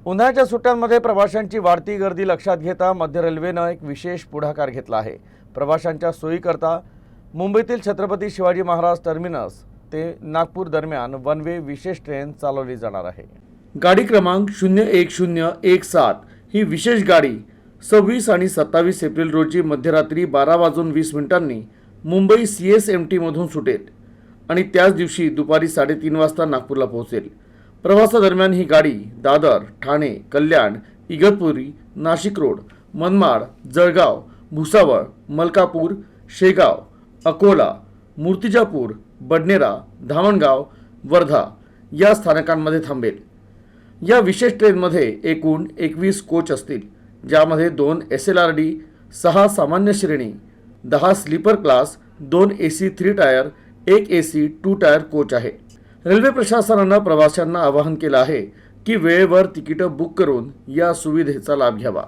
उन्हाळ्याच्या सुट्ट्यांमध्ये प्रवाशांची वाढती गर्दी लक्षात घेता मध्य रेल्वेनं एक विशेष पुढाकार घेतला आहे। प्रवाशांच्या सोयीकरता मुंबईतील छत्रपती शिवाजी महाराज टर्मिनस ते नागपूर दरम्यान वन वे विशेष ट्रेन चालवली जाणार आहे। गाडी क्रमांक 01017 ही विशेष गाडी 26 आणि 27 एप्रिल रोजी मध्यरात्री 12:20 मुंबई CSMT मधून सुटेल आणि त्याच दिवशी दुपारी 3:30 वाजता नागपूरला पोहोचेल। प्रवासादरम्यान ही गाडी दादर, ठाणे, कल्याण, इगतपुरी, नाशिक रोड, मनमाड, जळगाव, भुसावळ, मलकापूर, शेगाव, अकोला, मूर्तिजापूर, बडनेरा, धामणगाव, वर्धा या स्थानकांमध्ये थांबेल। या विशेष ट्रेनमध्ये एकूण 21 कोच असतील, ज्यामध्ये 2 SLRD, 6 सामान्य श्रेणी, 10 sleeper class, 2 AC 3 tier, 1 AC 2 tier coach आहे। रेल्वे प्रशासनानं प्रवाशांना आवाहन केलं आहे की वेळेवर तिकीट बुक करून या सुविधेचा लाभ घ्यावा।